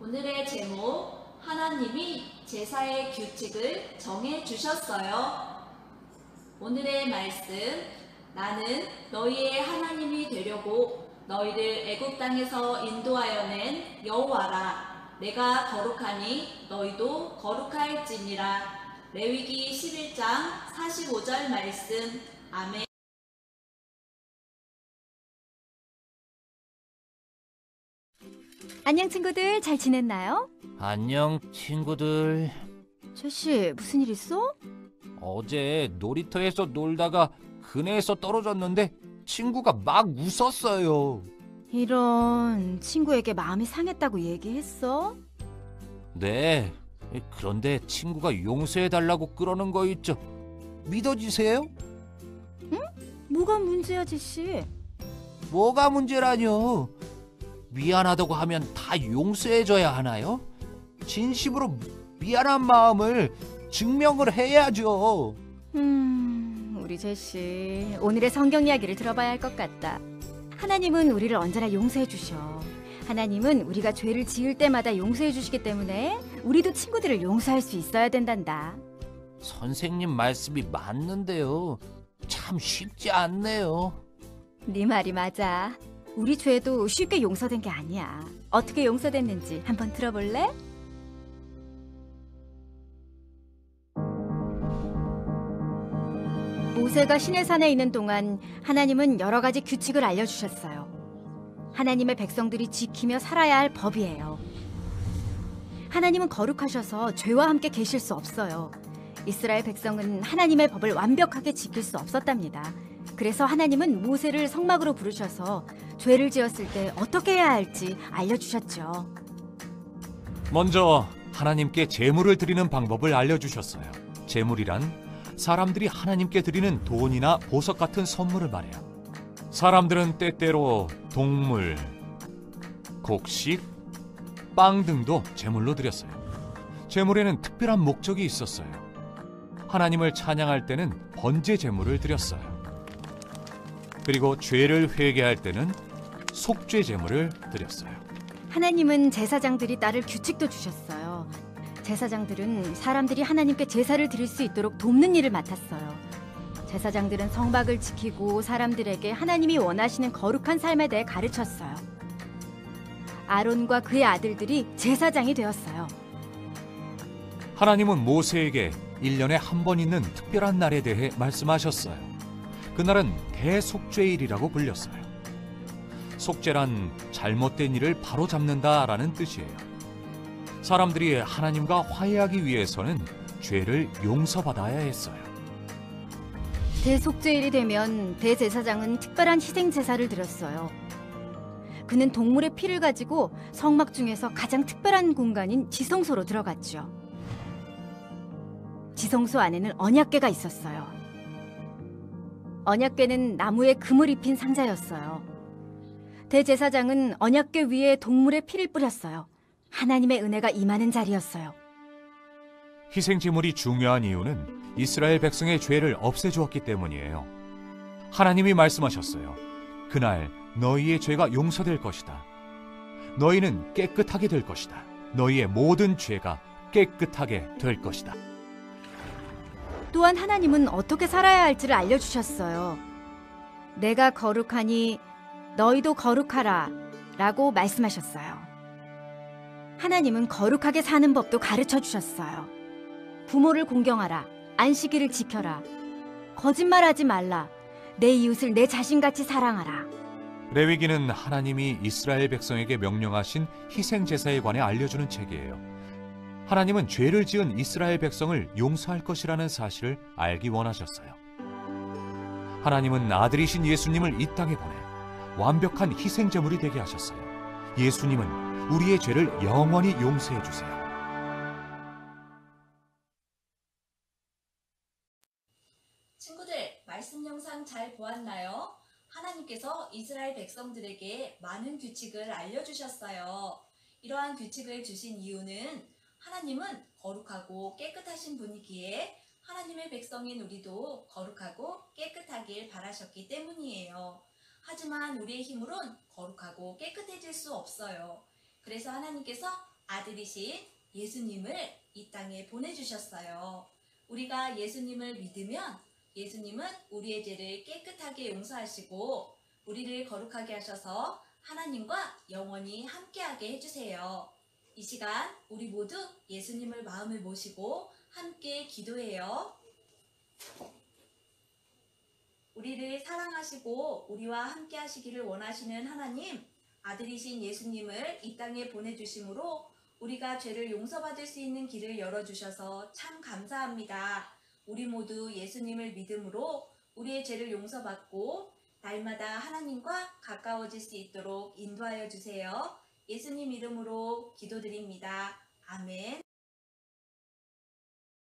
오늘의 제목, 하나님이 제사의 규칙을 정해 주셨어요. 오늘의 말씀, 나는 너희의 하나님이 되려고 너희를 애굽 땅에서 인도하여 낸 여호와라. 내가 거룩하니 너희도 거룩할지니라. 레위기 11장 45절 말씀. 아멘. 안녕 친구들, 잘 지냈나요? 안녕 친구들. 제시, 무슨 일 있어? 어제 놀이터에서 놀다가 그네에서 떨어졌는데 친구가 막 웃었어요. 이런, 친구에게 마음이 상했다고 얘기했어? 네, 그런데 친구가 용서해달라고 그러는 거 있죠. 믿어지세요? 뭐가 문제야, 제시? 뭐가 문제라뇨? 미안하다고 하면 다 용서해줘야 하나요? 진심으로 미안한 마음을 증명을 해야죠. 우리 제시, 오늘의 성경 이야기를 들어봐야 할 것 같다. 하나님은 우리를 언제나 용서해 주셔. 하나님은 우리가 죄를 지을 때마다 용서해 주시기 때문에 우리도 친구들을 용서할 수 있어야 된단다. 선생님 말씀이 맞는데요. 참 쉽지 않네요. 네 말이 맞아. 우리 죄도 쉽게 용서된 게 아니야. 어떻게 용서됐는지 한번 들어볼래? 모세가 시내산에 있는 동안 하나님은 여러 가지 규칙을 알려주셨어요. 하나님의 백성들이 지키며 살아야 할 법이에요. 하나님은 거룩하셔서 죄와 함께 계실 수 없어요. 이스라엘 백성은 하나님의 법을 완벽하게 지킬 수 없었답니다. 그래서 하나님은 모세를 성막으로 부르셔서 죄를 지었을 때 어떻게 해야 할지 알려주셨죠. 먼저 하나님께 제물을 드리는 방법을 알려주셨어요. 제물이란 사람들이 하나님께 드리는 돈이나 보석 같은 선물을 말해요. 사람들은 때때로 동물, 곡식, 빵 등도 제물로 드렸어요. 제물에는 특별한 목적이 있었어요. 하나님을 찬양할 때는 번제 제물을 드렸어요. 그리고 죄를 회개할 때는 속죄 제물을 드렸어요. 하나님은 제사장들이 따를 규칙도 주셨어요. 제사장들은 사람들이 하나님께 제사를 드릴 수 있도록 돕는 일을 맡았어요. 제사장들은 성막을 지키고 사람들에게 하나님이 원하시는 거룩한 삶에 대해 가르쳤어요. 아론과 그의 아들들이 제사장이 되었어요. 하나님은 모세에게 1년에 한 번 있는 특별한 날에 대해 말씀하셨어요. 그날은 대속죄일이라고 불렸어요. 속죄란 잘못된 일을 바로잡는다라는 뜻이에요. 사람들이 하나님과 화해하기 위해서는 죄를 용서받아야 했어요. 대속죄일이 되면 대제사장은 특별한 희생 제사를 드렸어요. 그는 동물의 피를 가지고 성막 중에서 가장 특별한 공간인 지성소로 들어갔죠. 지성소 안에는 언약궤가 있었어요. 언약궤는 나무에 금을 입힌 상자였어요. 대제사장은 언약궤 위에 동물의 피를 뿌렸어요. 하나님의 은혜가 임하는 자리였어요. 희생제물이 중요한 이유는 이스라엘 백성의 죄를 없애주었기 때문이에요. 하나님이 말씀하셨어요. 그날 너희의 죄가 용서될 것이다. 너희는 깨끗하게 될 것이다. 너희의 모든 죄가 깨끗하게 될 것이다. 또한 하나님은 어떻게 살아야 할지를 알려주셨어요. 내가 거룩하니 너희도 거룩하라 라고 말씀하셨어요. 하나님은 거룩하게 사는 법도 가르쳐 주셨어요. 부모를 공경하라. 안식일을 지켜라. 거짓말하지 말라. 내 이웃을 내 자신같이 사랑하라. 레위기는 하나님이 이스라엘 백성에게 명령하신 희생제사에 관해 알려주는 책이에요. 하나님은 죄를 지은 이스라엘 백성을 용서할 것이라는 사실을 알기 원하셨어요. 하나님은 아들이신 예수님을 이 땅에 보내 완벽한 희생제물이 되게 하셨어요. 예수님은 우리의 죄를 영원히 용서해 주세요. 친구들, 말씀 영상 잘 보았나요? 하나님께서 이스라엘 백성들에게 많은 규칙을 알려주셨어요. 이러한 규칙을 주신 이유는 하나님은 거룩하고 깨끗하신 분이기에 하나님의 백성인 우리도 거룩하고 깨끗하길 바라셨기 때문이에요. 하지만 우리의 힘으론 거룩하고 깨끗해질 수 없어요. 그래서 하나님께서 아들이신 예수님을 이 땅에 보내주셨어요. 우리가 예수님을 믿으면 예수님은 우리의 죄를 깨끗하게 용서하시고 우리를 거룩하게 하셔서 하나님과 영원히 함께하게 해주세요. 이 시간 우리 모두 예수님을 마음에 모시고 함께 기도해요. 우리를 사랑하시고 우리와 함께 하시기를 원하시는 하나님, 아들이신 예수님을 이 땅에 보내주심으로 우리가 죄를 용서받을 수 있는 길을 열어주셔서 참 감사합니다. 우리 모두 예수님을 믿음으로 우리의 죄를 용서받고 날마다 하나님과 가까워질 수 있도록 인도하여 주세요. 예수님 이름으로 기도드립니다. 아멘.